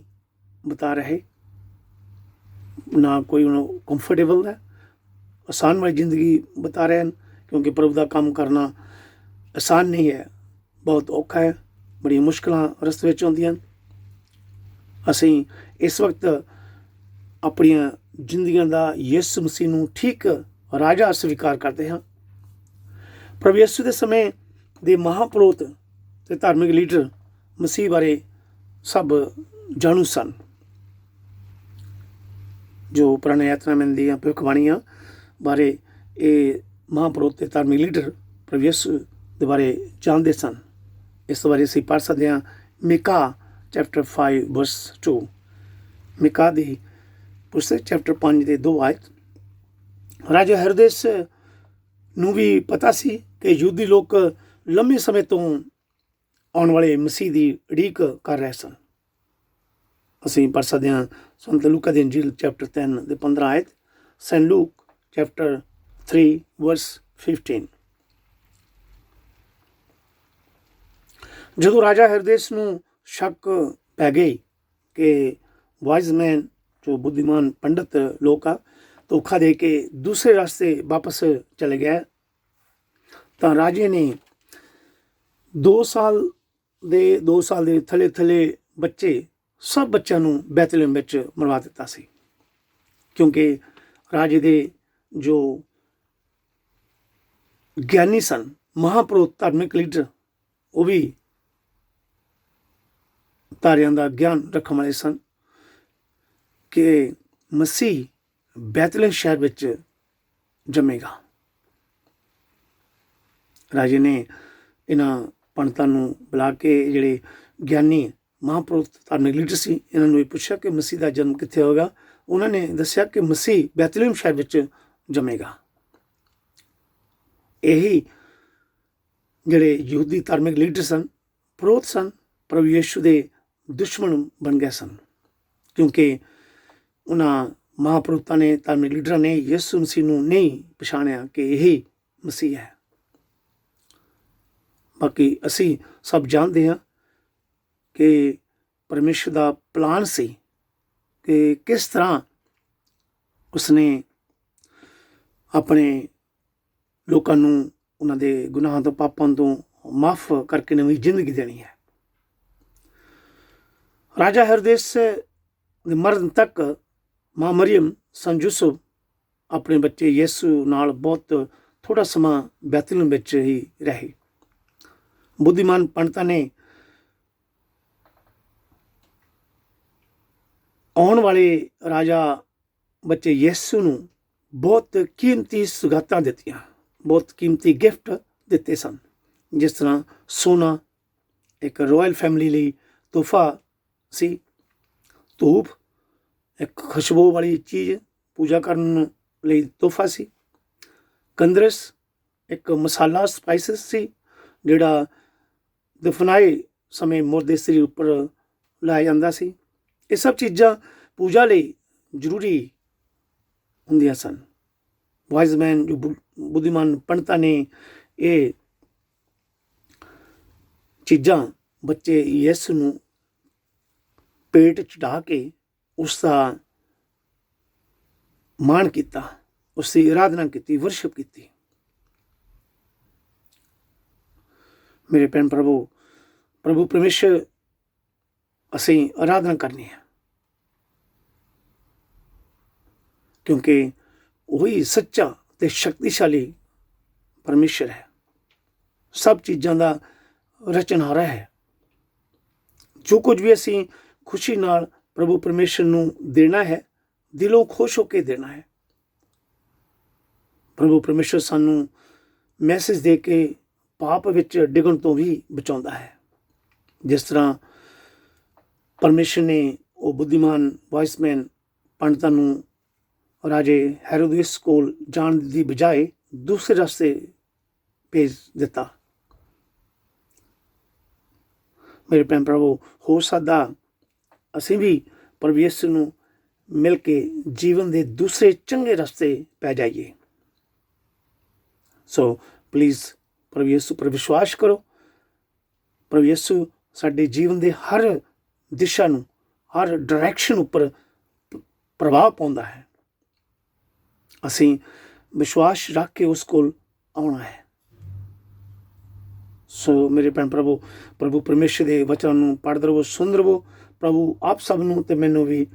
ਬਿਤਾ ਰਹੇ, ਨਾ ਕੋਈ ਉਹਨਾਂ ਨੂੰ ਕੰਫਰਟੇਬਲ ਹੈ, ਆਸਾਨ ਵਾਲੀ ਜ਼ਿੰਦਗੀ ਬਿਤਾ ਰਹੇ ਹਨ, ਕਿਉਂਕਿ ਪ੍ਰਭੂ ਦਾ ਕੰਮ ਕਰਨਾ ਆਸਾਨ ਨਹੀਂ ਹੈ, ਬਹੁਤ ਔਖਾ ਹੈ, ਬੜੀਆਂ ਮੁਸ਼ਕਲਾਂ ਰਸਤੇ ਵਿੱਚ ਆਉਂਦੀਆਂ। ਅਸੀਂ ਇਸ ਵਕਤ ਆਪਣੀਆਂ ਜ਼ਿੰਦਗੀਆਂ ਦਾ ਯਿਸੂ ਮਸੀਹ ਨੂੰ ਠੀਕ ਰਾਜਾ ਸਵੀਕਾਰ ਕਰਦੇ ਹਾਂ। ਪ੍ਰਭੂ ਯਿਸੂ ਦੇ ਸਮੇਂ ਦੇ ਮਹਾਂਪੁਰੋਹਿਤ ਤੇ ਧਾਰਮਿਕ ਲੀਡਰ ਮਸੀਹ ਬਾਰੇ ਸਭ ਜਾਣੂ ਸਨ। ਜੋ ਪੁਰਾਣੇ ਯਤਨਾਮੇ ਦੀਆਂ ਭਵਿੱਖਬਾਣੀਆਂ ਬਾਰੇ ਇਹ ਮਹਾਂਪੁਰੋਹਿਤ ਤੇ ਧਾਰਮਿਕ ਲੀਡਰ ਪ੍ਰਭੂ ਯਿਸੂ ਦੇ ਬਾਰੇ ਜਾਣਦੇ ਸਨ। ਇਸ ਬਾਰੇ ਅਸੀਂ ਪੜ੍ਹ ਸਕਦੇ ਹਾਂ ਮਿਕਾ ਚੈਪਟਰ 5 ਵਰਸ 2। ਮਿਕਾ ਦੀ ਪੁਸਤਕ ਚੈਪਟਰ 5 ਦੇ 2 ਆਇਤ। ਰਾਜਾ ਹੈਰੋਦੇਸ ਨੂੰ ਵੀ ਪਤਾ ਸੀ ਕਿ ਯਹੂਦੀ ਲੋਕ ਲੰਮੇ ਸਮੇਂ ਤੋਂ ਆਉਣ ਵਾਲੇ ਮਸੀਹ ਦੀ ਉਡੀਕ ਕਰ ਰਹੇ ਸਨ। ਅਸੀਂ ਪੜ੍ਹ ਸਕਦੇ ਹਾਂ ਸੰਤ ਲੂਕਾ ਦੀ ਇੰਜੀਲ ਚੈਪਟਰ 10 ਦੇ 15 ਆਇਤ, ਸੈਂਟ ਲੂਕ ਚੈਪਟਰ 3 ਵਰਸ 15। ਜਦੋਂ ਰਾਜਾ ਹੈਰੋਦੇਸ ਨੂੰ ਸ਼ੱਕ ਪੈ ਗਈ ਕਿ ਵਾਈਜ਼ ਮੈਨ, ਜੋ ਬੁੱਧੀਮਾਨ ਪੰਡਤ ਲੋਕ ਆ, ਧੋਖਾ ਦੇ ਕੇ ਦੂਸਰੇ ਰਾਸਤੇ ਵਾਪਸ ਚਲੇ ਗਏ, ਤਾਂ ਰਾਜੇ ਨੇ 2 ਸਾਲ ਦੇ ਥੱਲੇ ਬੱਚੇ, ਸਭ ਬੱਚਿਆਂ ਨੂੰ ਬੈਤਲਹਮ ਵਿੱਚ ਮਰਵਾ ਦਿੱਤਾ ਸੀ। ਕਿਉਂਕਿ ਰਾਜੇ ਦੇ ਜੋ ਗਿਆਨੀ ਸਨ, ਮਹਾਂਪੁਰੋਹਿਤ ਧਾਰਮਿਕ ਲੀਡਰ, ਉਹ ਵੀ ਤਾਰਿਆਂ ਦਾ ਗਿਆਨ ਰੱਖਣ ਵਾਲੇ ਸਨ ਕਿ ਮਸੀਹ ਬੈਤਲਹਮ ਸ਼ਹਿਰ ਵਿੱਚ ਜੰਮੇਗਾ। ਰਾਜੇ ਨੇ ਇਹਨਾਂ ਪੰਡਤਾਂ ਨੂੰ ਬੁਲਾ ਕੇ, ਜਿਹੜੇ ਗਿਆਨੀ ਮਹਾਂਪੁਰੋਹਿਤ ਧਾਰਮਿਕ ਲੀਡਰ ਸੀ, ਇਹਨਾਂ ਨੂੰ ਵੀ ਪੁੱਛਿਆ ਕਿ ਮਸੀਹ ਦਾ ਜਨਮ ਕਿੱਥੇ ਹੋਵੇਗਾ। ਉਹਨਾਂ ਨੇ ਦੱਸਿਆ ਕਿ ਮਸੀਹ ਬੈਤਲਹਮ ਸ਼ਹਿਰ ਵਿੱਚ ਜੰਮੇਗਾ। ਇਹੀ ਜਿਹੜੇ ਯਹੂਦੀ ਧਾਰਮਿਕ ਲੀਡਰ ਸਨ, ਪੁਰੋਹਿਤ ਸਨ, ਪ੍ਰਭੂ ਯਿਸੂ ਦੇ ਦੁਸ਼ਮਣ ਬਣ ਗਏ ਸਨ, ਕਿਉਂਕਿ ਉਹਨਾਂ ਮਹਾਂਪੁਰੋਹਿਤਾਂ ਨੇ, ਧਾਰਮਿਕ ਲੀਡਰਾਂ ਨੇ ਯਿਸੂ ਮਸੀਹ ਨੂੰ ਨਹੀਂ ਪਛਾਣਿਆ ਕਿ ਇਹੀ ਮਸੀਹ ਹੈ। ਬਾਕੀ ਅਸੀਂ ਸਭ ਜਾਣਦੇ ਹਾਂ ਕਿ ਪਰਮੇਸ਼ਰ ਦਾ ਪਲਾਨ ਸੀ ਕਿ ਕਿਸ ਤਰ੍ਹਾਂ ਉਸਨੇ ਆਪਣੇ ਲੋਕਾਂ ਨੂੰ ਉਹਨਾਂ ਦੇ ਗੁਨਾਹਾਂ ਤੋਂ, ਪਾਪਾਂ ਤੋਂ ਮਾਫ ਕਰਕੇ ਨਵੀਂ ਜ਼ਿੰਦਗੀ ਦੇਣੀ ਹੈ। ਰਾਜਾ ਹੈਰੋਦੇਸ ਦੇ ਮਰਨ ਤੱਕ ਮਾਂ ਮਰੀਅਮ ਸੰਤ ਯੂਸੁਫ ਆਪਣੇ ਬੱਚੇ ਯਿਸੂ ਨਾਲ ਬਹੁਤ ਥੋੜ੍ਹਾ ਸਮਾਂ ਬੈਤਲਹਮ ਵਿੱਚ ਹੀ ਰਹੇ। ਬੁੱਧੀਮਾਨ ਪੰਡਤਾਂ ਨੇ ਆਉਣ ਵਾਲੇ ਰਾਜਾ ਬੱਚੇ ਯਿਸੂ ਨੂੰ ਬਹੁਤ ਕੀਮਤੀ ਸੁਗਾਤਾਂ ਦਿੱਤੀਆਂ, ਬਹੁਤ ਕੀਮਤੀ ਗਿਫਟ ਦਿੱਤੇ ਸਨ, ਜਿਸ ਤਰ੍ਹਾਂ ਸੋਨਾ ਇੱਕ ਰਾਇਲ ਫੈਮਿਲੀ ਲਈ ਤੋਹਫਾ ਸੀ, ਧੂਪ ਇੱਕ ਖੁਸ਼ਬੂ ਵਾਲੀ ਚੀਜ਼ ਪੂਜਾ ਕਰਨ ਲਈ ਤੋਹਫਾ ਸੀ, ਕੰਦਰਸ ਇੱਕ ਮਸਾਲਾ ਸਪਾਈਸਿਸ ਸੀ ਜਿਹੜਾ ਦਫਨਾਏ ਸਮੇਂ ਮੁਰਦੇ ਸਰੀਰ ਉੱਪਰ ਲਾਇਆ ਜਾਂਦਾ ਸੀ। ਇਹ ਸਭ ਚੀਜ਼ਾਂ ਪੂਜਾ ਲਈ ਜ਼ਰੂਰੀ ਹੁੰਦੀਆਂ ਸਨ। ਵਾਈਜ਼ ਮੈਨ ਜੋ ਬੁੱਧੀਮਾਨ ਪੰਡਤਾਂ ਨੇ ਇਹ ਚੀਜ਼ਾਂ ਬੱਚੇ ਯਿਸੂ ਨੂੰ ਪੇਟ ਚੜਾ ਕੇ ਉਸ ਦਾ ਮਾਣ ਕੀਤਾ, ਉਸ ਦੀ ਆਰਾਧਨਾ ਕੀਤੀ, ਵਰਸ਼ਿਪ ਕੀਤੀ। ਮੇਰੇ ਭੈਣ ਪ੍ਰਭੂ ਪਰਮੇਸ਼ਰ ਅਸੀਂ ਆਰਾਧਨਾ ਕਰਨੀ ਹੈ, ਕਿਉਂਕਿ ਉਹੀ ਸੱਚਾ ਤੇ ਸ਼ਕਤੀਸ਼ਾਲੀ ਪਰਮੇਸ਼ਰ ਹੈ, ਸਭ ਚੀਜ਼ਾਂ ਦਾ ਰਚਨਹਾਰਾ ਹੈ। ਜੋ ਕੁਝ ਵੀ ਅਸੀਂ ਖੁਸ਼ੀ ਨਾਲ ਪ੍ਰਭੂ ਪਰਮੇਸ਼ਰ ਨੂੰ ਦੇਣਾ ਹੈ, ਦਿਲੋਂ ਖੁਸ਼ ਹੋ ਕੇ ਦੇਣਾ ਹੈ। ਪ੍ਰਭੂ ਪਰਮੇਸ਼ਰ ਸਾਨੂੰ ਮੈਸੇਜ ਦੇ ਕੇ ਪਾਪ ਵਿੱਚ ਡਿੱਗਣ ਤੋਂ ਵੀ ਬਚਾਉਂਦਾ ਹੈ। ਜਿਸ ਤਰ੍ਹਾਂ ਪਰਮੇਸ਼ਰ ਨੇ ਉਹ ਬੁੱਧੀਮਾਨ ਵਾਇਸਮੈਨ ਪੰਡਤਾਂ ਨੂੰ ਰਾਜੇ ਹੈਰੋਦੇਸ ਕੋਲ ਜਾਣ ਦੀ ਬਜਾਏ ਦੂਸਰੇ ਰਸਤੇ ਭੇਜ ਦਿੱਤਾ। ਮੇਰੇ ਭੈਣ ਪ੍ਰਭੂ, ਹੋ ਸਕਦਾ ਅਸੀਂ ਵੀ ਪ੍ਰਭੂ ਯਿਸੂ ਨੂੰ ਮਿਲ ਕੇ ਜੀਵਨ ਦੇ ਦੂਸਰੇ ਚੰਗੇ ਰਸਤੇ ਪੈ ਜਾਈਏ। ਸੋ ਪਲੀਜ਼ ਪ੍ਰਭੂ ਯਿਸੂ ਪਰ ਵਿਸ਼ਵਾਸ ਕਰੋ। ਪ੍ਰਭੂ ਯਿਸੂ ਸਾਡੇ ਜੀਵਨ ਦੇ ਹਰ ਦਿਸ਼ਾ ਨੂੰ, ਹਰ ਡਾਇਰੈਕਸ਼ਨ ਉੱਪਰ ਪ੍ਰਭਾਵ ਪਾਉਂਦਾ ਹੈ। ਅਸੀਂ ਵਿਸ਼ਵਾਸ ਰੱਖ ਕੇ ਉਸ ਕੋਲ ਆਉਣਾ ਹੈ। ਸੋ ਮੇਰੇ ਭੈਣ ਪ੍ਰਭੂ ਪਰਮੇਸ਼ਰ ਦੇ ਵਚਨ ਨੂੰ ਪੜ੍ਹਦੇ ਰਹੋ, ਸੁਣਦੇ ਰਹੋ। ਪ੍ਰਭੂ ਆਪ ਸਭ ਨੂੰ ਤੇ ਮੈਨੂੰ ਵੀ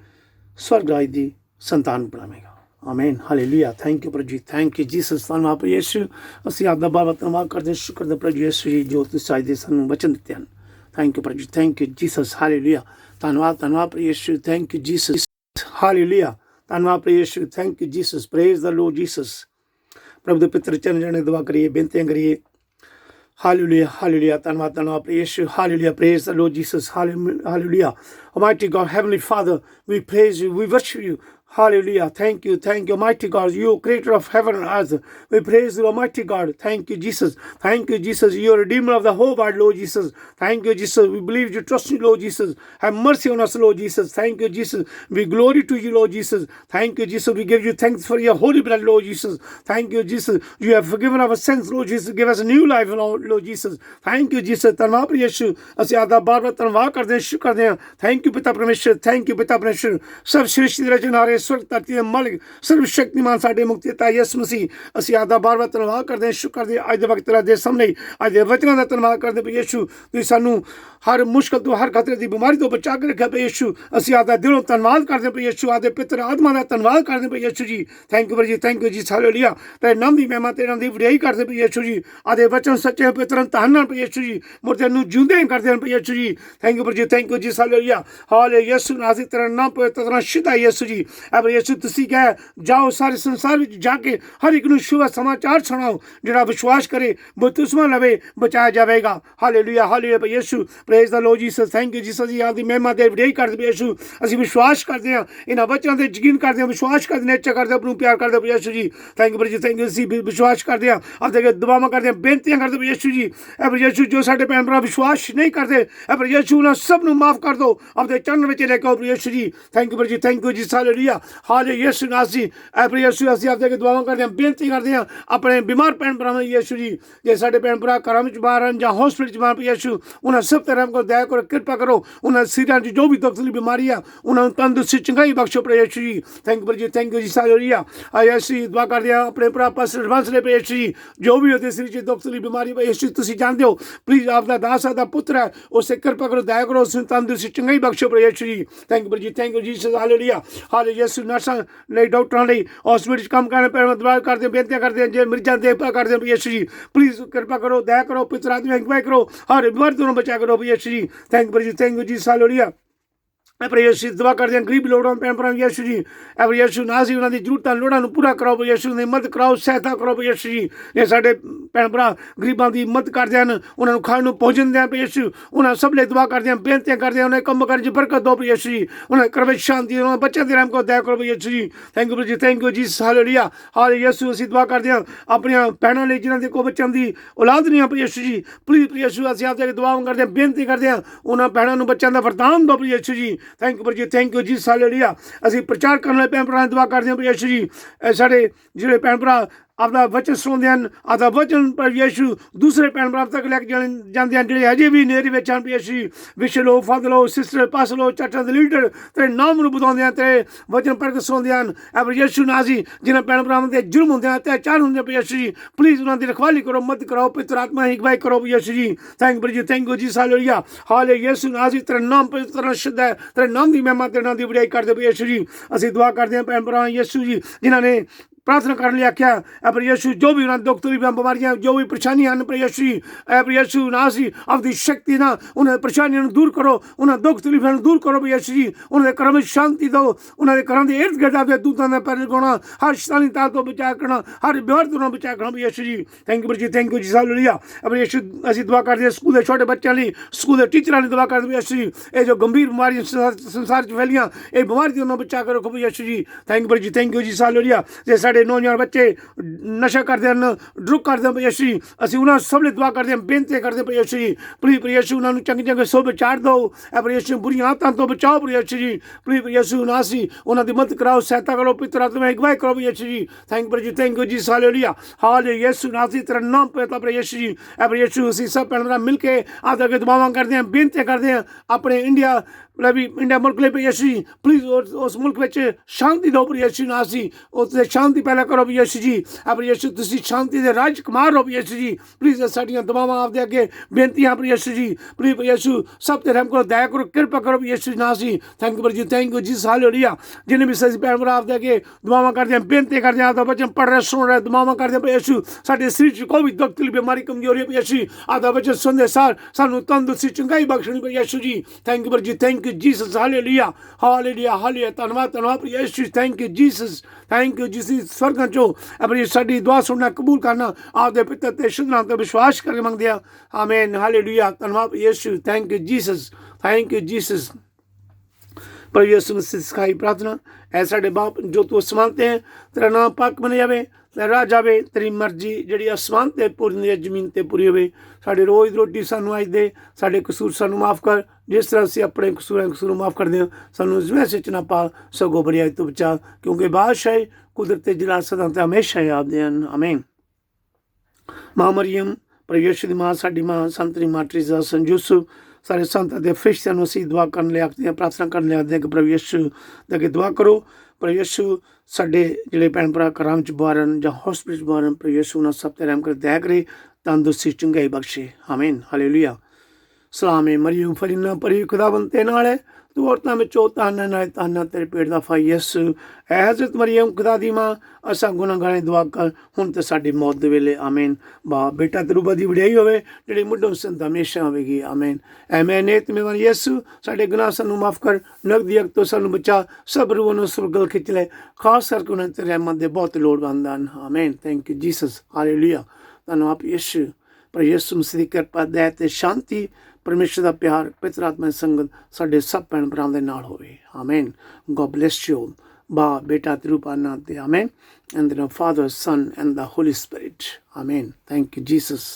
ਸਵਰਗ ਰਾਜ ਦੀ ਸੰਤਾਨ ਬਣਾਵੇਗਾ। ਆਮੀਨ, ਹਾਲੇਲੂਇਆ। ਥੈਂਕ ਯੂ ਪ੍ਰਭੂ ਜੀ, ਥੈਂਕ ਯੂ ਜੀਸਸ। ਧੰਨਵਾਦ ਪ੍ਰਭੂ ਯਿਸੂ, ਅਸੀਂ ਆਪ ਦਾ ਬਹੁਤ ਧੰਨਵਾਦ ਕਰਦੇ, ਸ਼ੁਕਰ ਦੇ ਪ੍ਰਭੂ ਯਿਸੂ ਜੀ ਜੋ ਤੁਸੀਂ ਅੱਜ ਦੇ ਸਾਨੂੰ ਵਚਨ ਦਿੱਤੇ ਹਨ। ਥੈਂਕ ਯੂ ਪ੍ਰਭੂ ਜੀ, ਥੈਂਕ ਯੂ ਜੀਸਸ। ਹਾਲੇਲੂਇਆ। ਧੰਨਵਾਦ ਪ੍ਰਭੂ ਯਿਸੂ, ਥੈਂਕ ਯੂ ਜੀਸਸ। ਹਾਲੇਲੂਇਆ। ਧੰਨਵਾਦ ਪ੍ਰਭੂ ਯਿਸੂ, thank you Jesus. Praise the lord Jesus. ਪ੍ਰਭੂ ਦੇ ਪਿੱਤਰ ਚਰਨ ਜਣੇ ਦੁਆ ਕਰੀਏ, ਬੇਨਤੀਆਂ ਕਰੀਏ। Hallelujah, hallelujah. Tanwa, praise you. Hallelujah, praise the Lord Jesus. Hallelujah. Almighty God, Heavenly Father, we praise you, we worship you. Hallelujah. Thank you, Almighty God. You, creator of heaven and earth. We praise you, Almighty God. Thank you, Jesus. Thank you, Jesus. You are Redeemer of the whole world, Lord Jesus. Thank you, Jesus. We believe you, trust you, Lord Jesus. Have mercy on us, Lord Jesus. Thank you, Jesus. We glory to you, Lord Jesus. Thank you, Jesus. We give you thanks for your holy blood, Lord Jesus. Thank you, Jesus. You have forgiven our sins, Lord Jesus. Give us a new life, Lord Jesus. Thank you, Jesus. ਧੰਨਵਾਦ ਯਿਸੂ, ਅਸੀਂ ਆਦਾ ਬਾਰ-ਬਾਰ ਧੰਨਵਾਦ ਕਰਦੇ ਹਾਂ, ਸ਼ੁਕਰ ਕਰਦੇ ਹਾਂ। ਥੈਂਕ ਯੂ ਪਿਤਾ ਪਰਮੇਸ਼ਰ, ਥੈਂਕ ਯੂ ਪਿਤਾ ਪਰਮੇਸ਼ਰ। ਸਭ ਸ੍ਰਿਸ਼ਟੀ ਦੇ ਰਚਨਹਾਰੇ, ਸਵਰਗ ਧਰਤੀ ਦੇ ਮਾਲਕ, ਸਰਵ ਸ਼ਕਤੀਮਾਨ ਸਾਡੇ ਮੁਕਤੀਦਾਤਾ ਯਿਸੂ ਮਸੀਹ, ਅਸੀਂ ਆਦਾ ਬਾਰ-ਬਾਰ ਧੰਨਵਾਦ ਕਰਦੇ ਹਾਂ, ਸ਼ੁਕਰ ਕਰਦੇ ਹਾਂ। ਅੱਜ ਦੇ ਵਕਤ ਦੇ ਸਾਹਮਣੇ ਅੱਜ ਦੇ ਵਚਨਾਂ ਦਾ ਧੰਨਵਾਦ ਕਰਦੇ ਪਏ ਯਿਸੂ। ਤੁਸੀਂ ਸਾਨੂੰ ਹਰ ਮੁਸ਼ਕਲ ਤੋਂ, ਹਰ ਖਤਰੇ ਦੀ ਬਿਮਾਰੀ ਤੋਂ ਬਚਾ ਕੇ ਰੱਖਿਆ ਪਏ ਯਿਸੂ। ਅਸੀਂ ਆਦਾ ਦਿਲੋਂ ਧੰਨਵਾਦ ਕਰਦੇ ਪਏ ਯਿਸੂ। ਆਦੇ ਪਿੱਤਰ ਆਤਮਾ ਦਾ ਧੰਨਵਾਦ ਕਰਦੇ ਪਏ ਯਿਸੂ ਜੀ। ਥੈਂਕ ਯੂ ਜੀ, ਥੈਂਕ ਯੂ ਜੀ। ਹਾਲੇਲੂਇਆ। ਤੇਰੇ ਨਾਮ ਦੀ ਮਹਿਮਾ, ਤੇਰੇ ਨਾਮ ਦੀ ਵਡਿਆਈ ਕਰਦੇ ਪਏ ਯਿਸੂ ਜੀ। ਆਦੇ ਵਚਨ ਸੱਚੇ ਪਿੱਤਰ ਧੰਨ ਪਏ ਯਿਸੂ ਜੀ। ਮੁਰਦਿਆਂ ਨੂੰ ਜਿਉਂਦੇ ਕਰਦੇ ਹਨ ਪਏ ਯਿਸੂ ਜੀ। ਥੈਂਕ ਯੂ ਜੀ, ਥੈਂਕ ਯੂ ਜੀ। ਹਾਲੇਲੂਇਆ, ਹਾਲੇ ਯਿਸੂ ਨਾਜ਼ਰੀ ਤੇਰਾ ਨਾਮ ਪਵਿੱਤਰ ਸ਼ੁੱਧ ਹੈ ਯਿਸੂ ਜੀ। ਅਬ ਯਿਸੂ ਤੁਸੀਂ ਕਹੇ ਜਾਓ ਸਾਰੇ ਸੰਸਾਰ ਵਿੱਚ ਜਾ ਕੇ ਹਰ ਇੱਕ ਨੂੰ ਸ਼ੁਭ ਸਮਾਚਾਰ ਸੁਣਾਓ। ਜਿਹੜਾ ਵਿਸ਼ਵਾਸ ਕਰੇ ਬਪਤਿਸਮਾ ਲਵੇ ਬਚਾਇਆ ਜਾਵੇਗਾ। ਹਾਲੇਲੂਇਆ, ਹਾਲੇਲੂਇਆ ਯਿਸੂ। Praise the lord Jesus. Thank you Jesus ਜੀ। ਆਦੀ ਮਹਿਮਾ ਤੇ ਵਡਿਆਈ ਕਰਦੇ ਪਏ ਯਿਸੂ। ਅਸੀਂ ਵਿਸ਼ਵਾਸ ਕਰਦੇ ਹਾਂ, ਇਹਨਾਂ ਬੱਚਿਆਂ ਤੇ ਯਕੀਨ ਕਰਦੇ ਹਾਂ, ਵਿਸ਼ਵਾਸ ਕਰਦੇ ਨੇ, ਇੱਛਾ ਕਰਦੇ ਆਪ ਨੂੰ ਪਿਆਰ ਕਰਦੇ ਪਏ ਯਿਸੂ ਜੀ। ਥੈਂਕ ਯੂ ਜੀ, ਥੈਂਕ ਯੂ। ਅਸੀਂ ਵਿਸ਼ਵਾਸ ਕਰਦੇ ਹਾਂ, ਆਪਦੇ ਅੱਗੇ ਦੁਆਵਾਂ ਕਰਦੇ ਹਾਂ, ਬੇਨਤੀਆਂ ਕਰਦੇ ਪਏ ਯਿਸੂ ਜੀ। ਐ ਯਿਸੂ ਜੋ ਸਾਡੇ ਭੈਣ ਭਰਾ ਵਿਸ਼ਵਾਸ ਨਹੀਂ ਕਰਦੇ, ਐ ਯਿਸੂ ਉਹਨਾਂ ਸਭ ਨੂੰ ਮਾਫ ਕਰ ਦਿਓ, ਆਪਦੇ ਚਰਨ ਵਿੱਚ ਲੈ ਕੇ ਆਓ ਯਿਸੂ ਜੀ। ਥੈਂਕ ਯੂ ਜੀ, ਥੈਂਕ ਯੂ ਜੀ। ਹਾਲੇਲੂਇਆ। हालेलुया हाले यीशु नासी ऐ प्रभु यीशु ਅਸੀਂ ਆਪਦੇ ਅੱਗੇ ਦੁਆਵਾਂ ਕਰਦੇ ਹਾਂ ਬੇਨਤੀ ਕਰਦੇ ਹਾਂ ਆਪਣੇ ਬਿਮਾਰ ਭੈਣ ਭਰਾਵਾਂ ਯੀਸ਼ੂ ਜੀ ਜੇ ਸਾਡੇ ਭੈਣ ਭਰਾ ਘਰਾਂ ਵਿੱਚ ਬਾਹਰ ਹਨ ਜਾਂ ਹਸਪੀਟਲ 'ਚ ਬਾਹਰ ਯੀਸ਼ੂ ਉਹਨਾਂ ਸਭ ਤੇ ਰਹਿਮ ਕਰੋ ਦਇਆ ਕਰੋ ਕਿਰਪਾ ਕਰੋ ਉਹਨਾਂ ਸਿਰਾਂ 'ਚ ਜੋ ਵੀ ਤਕਲੀਫ ਬਿਮਾਰੀ ਆ ਉਹਨਾਂ ਨੂੰ ਤੰਦਰੁਸਤੀ ਚੰਗਾਈ ਬਖਸ਼ੋ ਪ੍ਰਭੂ ਯੀਸ਼ੂ ਜੀ ਥੈਂਕ ਯੂ ਜੀ ਹਾਲੇਲੂਆ ਅਸੀਂ ਦੁਆ ਕਰਦੇ ਹਾਂ ਆਪਣੇ ਭਰਾ ਪਾਸਟਰ ਬਾਂਸਲੇ ਪ੍ਰਭੂ ਯੀਸ਼ੂ ਜੀ ਜੋ ਵੀ ਉਹਦੇ ਸਿਰ 'ਚ ਤਕਲੀਫ ਬਿਮਾਰੀ ਯੀਸ਼ੂ ਤੁਸੀਂ ਜਾਣਦੇ ਹੋ ਪਲੀਜ਼ ਆਪਦਾ ਦਾਸ ਦਾ ਪੁੱਤਰ ਹੈ ਉਸੇ ਕਿਰਪਾ ਕਰੋ ਦਇਆ ਕਰੋ ਉਸ ਨੂੰ ਤੰਦਰੁਸਤੀ ਚੰਗਾਈ ਬਖਸ਼ੋ ਪ੍ਰਭੂ ਯੀਸ਼ੂ ਜੀ ਥੈਂਕ ਯੂ ਜੀ ਹਾਲੇਲੂਆ ਹਾਲੇ ਯੀਸ਼ੂ ਨਰਸਾਂ ਲਈ ਡਾਕਟਰਾਂ ਲਈ ਹਸਪੀਟਲ 'ਚ ਕੰਮ ਕਰਨ ਪੈਰ ਦੁਆ ਕਰਦੇ ਬੇਨਤੀਆਂ ਕਰਦੇ ਜੇ ਮਰੀਜ਼ਾਂ ਦੇਖਭਾਲ ਕਰਦੇ ਯੀਸ਼ੂ ਜੀ ਪਲੀਜ਼ ਕਿਰਪਾ ਕਰੋ ਦਇਆ ਕਰੋ ਪਿੱਤਰ ਆਦਮੀ ਅਗਵਾਈ ਕਰੋ ਹਰ ਬਿਮਾਰੀ ਤੋਂ ਬਚਾ ਕਰੋ ਯੀਸ਼ੂ ਜੀ ਥੈਂਕ ਯੂ ਜੀ ਹਾਲੇਲੂਆ ਪ੍ਰਭੂ ਯੀਸ਼ੂ ਦੁਆ ਕਰਦੇ ਹਾਂ ਗਰੀਬ ਲੋੜਾਂ ਭੈਣ ਭਰਾ ਯੀਸ਼ੂ ਜੀ ਪ੍ਰਭੂ ਯੀਸ਼ੂ ਨਾਜ਼ੀ ਉਹਨਾਂ ਦੀ ਜ਼ਰੂਰਤਾਂ ਲੋੜਾਂ ਨੂੰ ਪੂਰਾ ਕਰੋ ਯੀਸ਼ੂ ਦੀ ਮਦਦ ਕਰਾਓ ਸਹਾਇਤਾ ਕਰੋ ਯੀਸ਼ੂ ਜੀ ਇਹ ਸਾਡੇ ਭੈਣ ਭਰਾ ਗਰੀਬਾਂ ਦੀ ਮਦਦ ਕਰਦੇ ਹਨ ਉਹਨਾਂ ਨੂੰ ਖਾਣ ਨੂੰ ਭੋਜਨ ਦਿਆਂ ਯੀਸ਼ੂ ਉਹਨਾਂ ਸਭ ਲਈ ਦੁਆ ਕਰਦੇ ਹਾਂ ਬੇਨਤੀਆਂ ਕਰਦੇ ਹਾਂ ਉਹਨਾਂ ਕੰਮ ਕਰਨ 'ਚ ਬਰਕਤ ਦਿਓ ਯੀਸ਼ੂ ਜੀ ਉਹਨਾਂ ਘਰ ਵਿੱਚ ਸ਼ਾਂਤੀ ਉਹਨਾਂ ਬੱਚਿਆਂ ਦੇ ਰਹਿਮ ਕਰੋ ਦਇਆ ਕਰੋ ਯੀਸ਼ੂ ਜੀ ਥੈਂਕ ਯੂ ਜੀ ਹਾਲੇਲੂਆ ਹਾਲੇ ਯੀਸ਼ੂ ਅਸੀਂ ਦੁਆ ਕਰਦੇ ਹਾਂ ਆਪਣੀਆਂ ਭੈਣਾਂ ਲਈ ਜਿਨ੍ਹਾਂ ਦੇ ਕੋਈ ਬੱਚਿਆਂ ਦੀ ਔਲਾਦ ਨਹੀਂ ਆ ਯੀਸ਼ੂ ਜੀ ਪਲੀਜ਼ ਯੀਸ਼ੂ ਅਸੀਂ ਆਪਦੇ ਦੁਆਵਾਂ ਕਰਦੇ ਹਾਂ ਬੇਨਤੀ ਕਰਦੇ ਹਾਂ ਉਹਨਾਂ ਭੈਣਾਂ ਨੂੰ ਬੱਚਿਆਂ ਦਾ ਵਰਦਾਨ ਦਿਓ ਯੀਸ਼ੂ ਜੀ ਥੈਂਕ ਯੂ ਜੀ ਹਾਲੇਲੂਆ ਅਸੀਂ ਪ੍ਰਚਾਰ ਕਰਨ ਵਾਲੇ ਭੈਣ ਭਰਾ ਦੁਆ ਕਰਦੇ ਹਾਂ ਯੀਸ਼ੂ ਜੀ ਸਾਡੇ ਜਿਹੜੇ ਭੈਣ ਭਰਾ ਆਪਦਾ ਵਚਨ ਸੁਣਦੇ ਹਨ ਆਪਦਾ ਵਚਨ ਪਰ ਯੀਸ਼ੂ ਦੂਸਰੇ ਭੈਣ ਭਰਾ ਤੱਕ ਲੈ ਕੇ ਜਾਂਦੇ ਹਨ ਜਿਹੜੇ ਅਜੇ ਵੀ ਨੇਰੀ ਵਿੱਚ ਹਨ ਯੀਸ਼ੂ ਵਿਸ਼ ਲੋ ਫਾਦਰ ਲੋ ਸਿਸਟਰ ਪਾਸ ਲੋ ਚਰਚਾਂ ਦੇ ਲੀਡਰ ਤੇਰੇ ਨਾਮ ਨੂੰ ਵਧਾਉਂਦੇ ਹਨ ਤੇਰੇ ਵਚਨ ਪੜ੍ਹ ਕੇ ਸੁਣਦੇ ਹਨ ਐ ਯੀਸ਼ੂ ਨਾਜ਼ੀ ਜਿਹਨਾਂ ਭੈਣ ਭਰਾਵਾਂ ਦੇ ਜ਼ੁਲਮ ਹੁੰਦੇ ਹਨ ਅਤਿਆਚਾਰ ਹੁੰਦੇ ਯੀਸ਼ੂ ਜੀ ਪਲੀਜ਼ ਉਹਨਾਂ ਦੀ ਰਖਵਾਲੀ ਕਰੋ ਮਦਦ ਕਰੋ ਪਵਿੱਤਰ ਆਤਮਾ ਦੀ ਅਗਵਾਈ ਕਰੋ ਯੀਸ਼ੂ ਜੀ ਥੈਂਕ ਯੂ ਜੀ ਹਾਲੇਲੂਆ ਹਾਲੇ ਯੀਸ਼ੂ ਨਾਜ਼ੀ ਤੇਰਾ ਨਾਮ ਪਵਿੱਤਰ ਸ਼ੁੱਧ ਹੈ ਤੇਰੇ ਨਾਮ ਦੀ ਮਹਿਮਾ ਤੇਰੇ ਨਾਮ ਦੀ ਵਡਿਆਈ ਕਰਦੇ ਯੀਸ਼ੂ ਜੀ ਅਸੀਂ ਦੁਆ ਕਰਦੇ ਹਾਂ ਭੈਣ ਭਰਾ ਯੀਸ਼ੂ ਜੀ ਜਿਨ੍ਹਾਂ ਨੇ प्रार्थना करने लिए आख्या प्रभु यीशु जो भी उन्हें दुख तकलीफ बीमारियां जो भी परेशानियां प्रभु यीशु नासी अपनी शक्ति ना उन्हें परेशानियों दूर करो उन्हें दुख तकलीफों दूर करो यीशु जी उन्हें घर में शांति दो उन्हें घर के इर्द गिर्द आपके दूतों ने पैर लगाना हर शैतानी ताकत तो बचा करना हर बीमारी तो बचा करना यीशु जी थैंक यू जी हालेलुया प्रभु यीशु ਅਸੀਂ ਦੁਆ ਕਰਦੇ ਹਾਂ ਸਕੂਲ ਦੇ ਛੋਟੇ ਬੱਚਿਆਂ ਲਈ ਸਕੂਲ ਦੇ ਟੀਚਰਾਂ ਲਈ ਦੁਆ ਕਰਦੇ ਹਾਂ ਯੀਸ਼ੂ ਜੀ ਇਹ ਜੋ ਗੰਭੀਰ ਬਿਮਾਰੀਆਂ ਸੰਸਾਰ 'ਚ ਫੈਲੀਆਂ ਇਹ ਬਿਮਾਰੀ ਤੋਂ ਉਹਨਾਂ ਬਚਾ ਕੇ ਰੱਖੋ ਯੀਸ਼ੂ ਜੀ ਥੈਂਕ ਯੂ ਜੀ ਹਾਲੇਲੂਆ ਜੇ ਸਾਡੇ ਨੌਜਵਾਨ ਬੱਚੇ ਨਸ਼ਾ ਕਰਦੇ ਹਨ ਡਰੱਗ ਕਰਦੇ ਹਨ ਯੀਸ਼ੂ ਜੀ ਅਸੀਂ ਉਹਨਾਂ ਸਭ ਲਈ ਦੁਆ ਕਰਦੇ ਹਾਂ ਬੇਨਤੀ ਕਰਦੇ ਹਾਂ ਯੀਸ਼ੂ ਜੀ ਪਲੀਜ਼ ਯੀਸ਼ੂ ਉਹਨਾਂ ਨੂੰ ਚੰਗੇ ਸੋਭੇ ਚਾੜ ਦਿਓ ਯੀਸ਼ੂ ਬੁਰੀਆਂ ਆਦਤਾਂ ਤੋਂ ਬਚਾਓ ਯੀਸ਼ੂ ਜੀ ਪਲੀਜ਼ ਯੀਸ਼ੂ ਨਾਸੀ ਉਹਨਾਂ ਦੀ ਮਦਦ ਕਰਾਓ ਸਹਾਇਤਾ ਕਰੋ ਪਵਿੱਤਰ ਆਤਮਾ ਅਗਵਾਈ ਕਰੋ ਯੀਸ਼ੂ ਜੀ ਥੈਂਕ ਯੂ ਜੀ ਹਾਲੇਲੂਆ ਹਾਲੇ ਯੀਸ਼ੂ ਨਾਸੀ ਤੇਰਾ ਨਾਮ ਪਵਿੱਤਰ ਯੀਸ਼ੂ ਜੀ ਯੀਸ਼ੂ ਅਸੀਂ ਸਭ ਭੈਣ ਭਰਾ ਮਿਲ ਕੇ ਆਪ ਅੱਗੇ ਦੁਆਵਾਂ ਕਰਦੇ ਹਾਂ ਬੇਨਤੀ ਕਰਦੇ ਹਾਂ ਆਪਣੇ ਇੰਡੀਆ इंडिया मुल्क ले यीशु जी प्लीज़ उस मुल्क में शांति दो यीशु नासी उस शांति पैदा करो यीशु जी अब यीशु तुसी शांति दे राजकुमार हो यीशु जी प्लीज़ साड़ियाँ दुआवां आपदे अगे बेनतियां यीशु जी प्लीज़ यीशु सब ते रहम करो दया करो कृपा करो यीशु नासी थैंक यू जी हालेलुया जिन्हें भी सही भैन भरा आपदे अगे दुआवां करदे बेनती करदे आपदा वचन पढ़ रहे सुन रहे दुआवां करदे यीशु साडे शरीर च कोई भी दुख तकलीफ बीमारी कमजोरी यीशु आपदा वचन सुनदे सार सानू तंदुरुस्ती चंगाई बख्शणी यीशु जी थैंक you Jesus hallelujah धन्यवाद यीशु थैंक यू जीसस स्वर्गां चो अपनी साडी दुआ सुनना कबूल करना आपदे पिता ते शुद्ध नाम ते विश्वास करके मंगदे आ आमीन हालेलुया धन्यवाद यीशु थैंक यू जीसस प्रभु यीशु मसीह सिखाई प्रार्थना ऐ साडे बाप जो तू आसमान ते है तेरा नाम पाक बन जावे राह जावे तेरी मर्जी जी आसमान ते पूरी जमीन ते पूरी होवे साडे रोज़ रोटी सानू अज दे साडे कसूर सानू माफ़ कर जिस तरह असीं अपने कसूर माफ़ करते हैं सानू वैसे च ना पा सगो बड़ियाई तो बचा क्योंकि बादशाह कुदरत जिला सदा ते हमेशा याद देन आमीन मां मरियम प्रभु यीशु दी मां साडी मां संतरी मां ट्रीजा संजूसु सारे संतां दे फरिश्तियां नूं असीं दुआ करन लई आखदे हां प्रार्थना करन लई आखदे हां कि प्रभु यीशु दे अगे दुआ करो प्रभु यीशु साडे जिहड़े भैन भरा घरां च बाहर हन जां हॉस्पिटल च बाहर हन प्रभु यीशु उन्हां सब ते रहम करे दया करे तंदुरुस्ती चंगाई बख्शे आमीन हालेलुया सलाम है मरियम फरीना परी खुदावंद ते नाल है तू औरतां विचों ताना तेरे पेट दा फल यीशु ऐ हज़रत मरियम खुदा दी मां असां गुनाहगारां दी दुआ कर हुण ते साडी मौत दे वेले आमीन बाप बेटा तेरू दी वडियाई होवे जिहड़ी मुढों संत हमेशा होवेगी आमीन ऐ मैं नेत मेवान यीशु साडे गुनाह सानू माफ़ कर नगदी अग तो सानू बचा सब रूहां नूं सुरगल खिच ले खास करके उन्हें तेरे रहमत दे बहुत लोड़वंद हन आमीन थैंक यू जीसस हालेलुया धन्नवाद यीशु पर यीशु मसीह दी कृपा दया ते शांति परमेश्वर का प्यार पवित्र आत्मा संगत साडे सब भैन भरावां दे नाल होवे आमीन गॉड ब्लेस यू बा बेटा ते रूप नाम ते आमीन and the father son and the holy spirit आमीन थैंक यू जीसस